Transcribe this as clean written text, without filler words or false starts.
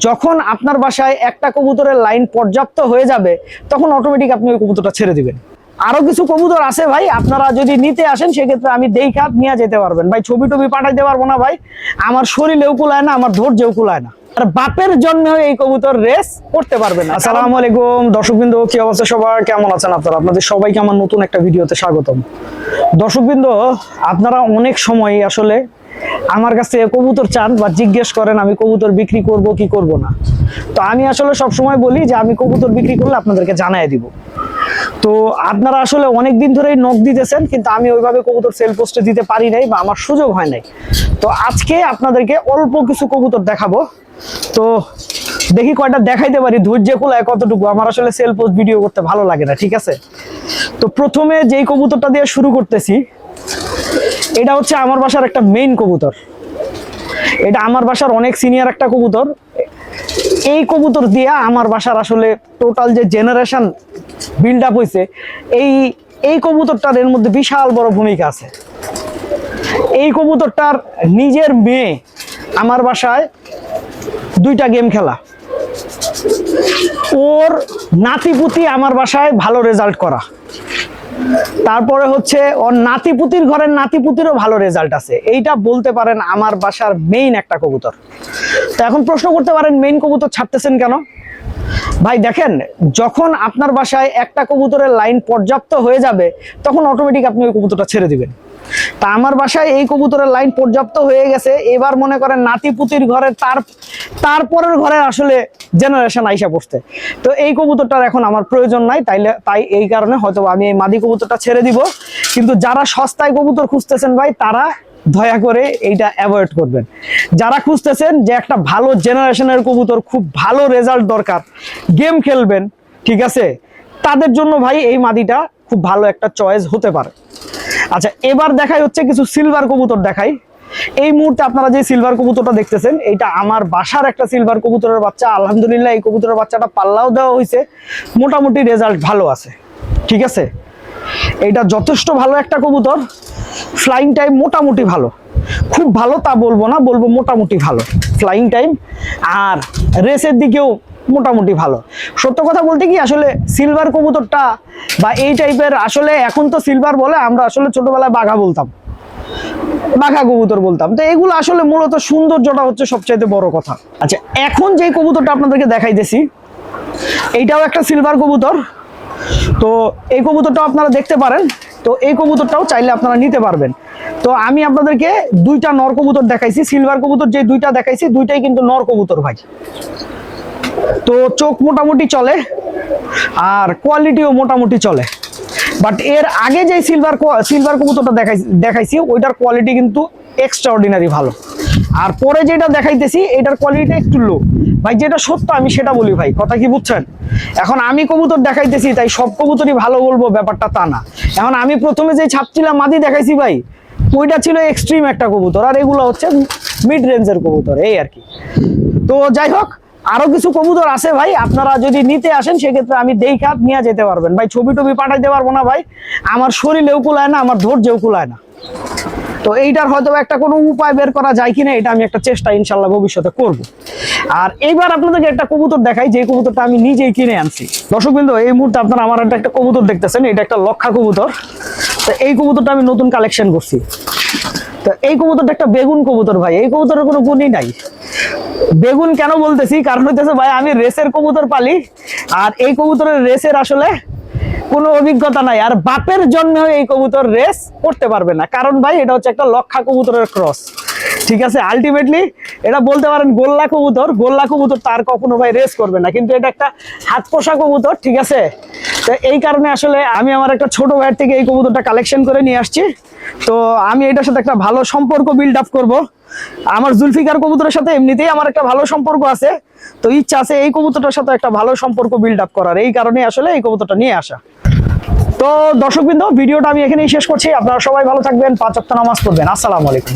যখন আপনার বাসায় একটা কবুতরের লাইন পর্যাপ্ত হয়ে যাবে তখন অটোমেটিক আপনি ওই কবুতরটা ছেড়ে দিবেন। আরো কিছু কবুতর আছে ভাই, আপনারা যদি নিতে আসেন সেক্ষেত্রে আমি দেখা নিয়ে যেতে পারবেন ভাই, ছবি টবি পাঠাইতে পারবো না ভাই, আমার শরীরেও কুলায় না, আমার ধৈর্যও কুলায় না। আর বাপের জন্মে এই কবুতর রেস করতে পারবে না। আসসালামু আলাইকুম দর্শকবৃন্দ, কি অবস্থা সবার, কেমন আছেন আপনারা? আপনাদের সবাইকে আমার নতুন একটা ভিডিওতে স্বাগতম। দর্শকবৃন্দ, আপনারা অনেক সময় আসলে আমার কাছে কবুতর চান বা জিজ্ঞেস করেন আমি কবুতর বিক্রি করব কি করব না। তো আমি আসলে সব সময় বলি যে আমি কবুতর বিক্রি করলে আপনাদেরকে জানাই দিব। তো আপনারা আসলে অনেক দিন ধরেই নক দিতেছেন, কিন্তু আমি ওইভাবে কবুতর সেল পোস্টে দিতে পারি নাই বা আমার সুযোগ হয় নাই। তো আজকে আপনাদেরকে অল্প কিছু কবুতর দেখাবো। তো দেখি কয়টা দেখাইতে পারি, ধৈর্য কুলায় কতটুকু। আমার আসলে সেল পোস্ট ভিডিও করতে ভালো লাগে না, ঠিক আছে? তো প্রথমে যেই কবুতরটা দিয়ে শুরু করতেছি, এটা হচ্ছে আমার বাসার একটা মেইন কবুতর। এটা আমার বাসার অনেক সিনিয়র একটা কবুতর। এই কবুতর দিয়ে আমার বাসার আসলে টোটাল যে জেনারেশন বিল্ড আপ হয়েছে, এই কবুতরটার এর মধ্যে বিশাল বড় ভূমিকা আছে। এই কবুতরটার নিজের মেয়ে আমার বাসায় 2টা গেম খেলা, ওর নাতিপুতি আমার বাসায় ভালো রেজাল্ট করা, তারপরে হচ্ছে ওর নাতিপুতির ঘরের নাতিপুতিরও ভালো রেজাল্ট আছে। এইটা বলতে পারেন আমার বাসার মেইন একটা কবুতর। তো এখন প্রশ্ন করতে পারেন মেইন কবুতর ছাড়তেছেন কেন? ভাই দেখেন, যখন আপনার বাসায় একটা কবুতরের লাইন পর্যাপ্ত হয়ে যাবে তখন অটোমেটিক আপনি ওই কবুতরটা ছেড়ে দিবেন। তা আমার বাসায় এই কবুতরের লাইন পর্যাপ্ত হয়ে গেছে, এবার মনে করেন নাতিপুতির ঘরের তারপরের ঘরে আসলে জেনারেশন আইসা পড়ছে। তো এই কবুতরটার এখন আমার প্রয়োজন নাই, তাই এই কারণে হয়তো আমি এই মাদি কবুতরটা ছেড়ে দিব। কিন্তু যারা সস্তায় কবুতর খুঁজতেছেন ভাই, তারা দয়া করে এইটা অ্যাভয়েড করবেন। যারা খুঁজতেছেন যে একটা ভালো জেনারেশনের কবুতর, খুব ভালো রেজাল্ট দরকার, গেম খেলবেন, ঠিক আছে, তাদের জন্য ভাই এই মাদিটা খুব ভালো একটা চয়েস হতে পারে। আচ্ছা, এবার দেখাই হচ্ছে কিছু সিলভার কবুতর দেখাই। এই মুহূর্তে আপনারা যে সিলভার কবুতরটা দেখতেছেন, এটা আমার বাসার একটা সিলভার কবুতরের বাচ্চা। আলহামদুলিল্লাহ এই কবুতরের বাচ্চাটা পাল্লাও দেওয়া হয়েছে, মোটামুটি রেজাল্ট ভালো আছে, ঠিক আছে। এটা যথেষ্ট ভালো একটা কবুতর। ফ্লাইং টাইম মোটামুটি ভালো, খুব ভালো তা বলবো না, বলবো মোটামুটি ভালো ফ্লাইং টাইম। আর রেসের দিকেও মোটামুটি ভালো। সত্য কথা বলতে কি, আসলে সিলভার কবুতরটা বা এই টাইপের, আসলে এখন তো সিলভার বলে, আমরা আসলে ছোটবেলায় বাঘা বলতাম, বাঘা কবুতর বলতাম। তো এগুলো আসলে মূলত সৌন্দর্যটা হচ্ছে সবচাইতে বড় কথা। আচ্ছা, এখন যে কবুতরটা আপনাদেরকে দেখাইতেছি, এইটাও একটা সিলভার কবুতর। তো এই কবুতরটাও আপনারা দেখতে পারেন। তো এই কবুতরটাও চাইলে আপনারা নিতে পারবেন। তো আমি আপনাদেরকে 2টা নর কবুতর দেখাইছি। সিলভার কবুতর যে 2টা দেখাইছি, 2টাই কিন্তু নর কবুতর ভাই। তো চোখ মোটামুটি চলে আর কোয়ালিটিও মোটামুটি চলে। বাট এর আগে যে সিলভার কবুতরটা দেখাইছি ওইটার কোয়ালিটি কিন্তু এক্সট্রাঅর্ডিনারি ভালো। আর পরে যেটা দেখাইতেছি এটার কোয়ালিটি একটু লো ভাই। যেটা সত্য আমি সেটা বলি ভাই, কথা কি বুঝছেন? এখন আমি কবুতর দেখাইতেছি তাই সব কবুতরই ভালো বলবো, ব্যাপারটা তা না। এখন আমি প্রথমে যে ছাপচিলা মাদি দেখাইছি ভাই, ওইটা ছিল এক্সট্রিম একটা কবুতর, আর এগুলো হচ্ছে মিড রেঞ্জের কবুতর, এই আর কি। তো যাই হোক, আরো কিছু কবুতর আছে ভাই, আপনারা যদি নিতে আসেন সেক্ষেত্রে আমি দেখা নিয়ে যেতে পারবেন ভাই, ছবি টবি পাঠাইতে পারবো না ভাই, আমার শরীরেও কুলায় না, আমার ধৈর্যও কুলায় না। তো এইটার হয়তো একটা কোনো উপায় বের করা যায় কিনা, এটা আমি একটা চেষ্টা ইনশাল্লাহ ভবিষ্যতে করব। আর এইবার আপনাদেরকে একটা কবুতর দেখাই, যে কবুতরটা আমি নিজেই কিনে আনছি। দর্শকবৃন্দ, এই মুহূর্তে আপনারা আমার একটা কবুতর দেখতেছেন, এটা একটা লক্ষা কবুতর। তো এই কবুতরটা আমি নতুন কালেকশন করছি। তো এই কবুতরটা একটা বেগুন কবুতর ভাই, এই কবুতরের কোনো গুণই নাই। বেগুন কেন বলতেছি, কারণ হইতেছে ভাই আমি রেসের কবুতর পালি, আর এই কবুতরের রেসের আসলে কোনো অভিজ্ঞতা নাই। আর বাপের জন্মে এই কবুতর রেস করতে পারবে না, কারণ ভাই এটা হচ্ছে একটা লক্ষা কবুতরের ক্রস, ঠিক আছে। আলটিমেটলি এটা বলতে পারেন গোল্লা কবুতর। গোল্লা কবুতর তার কখনো ভাই রেস করবে না, কিন্তু এটা একটা হাত পোষা কবুতর, ঠিক আছে। তো এই কারণে আসলে আমি আমার একটা ছোট ভাইয়ের থেকে এই কবুতরটা কালেকশন করে নিয়ে আসছি। তো আমি এটার সাথে একটা ভালো সম্পর্ক বিল্ড আপ করবো। আমার জুলফিকার কবুতরের সাথে এমনিতেই আমার একটা ভালো সম্পর্ক আছে, তো ইচ্ছা আছে এই কবুতরটার সাথে একটা ভালো সম্পর্ক বিল্ড আপ করার, এই কারণে আসলে এই কবুতরটা নিয়ে আসা। তো দর্শকবৃন্দ, ভিডিওটা আমি এখানেই শেষ করছি। আপনারা সবাই ভালো থাকবেন, 5 ওয়াক্ত নামাজ পড়বেন। আসসালামু আলাইকুম।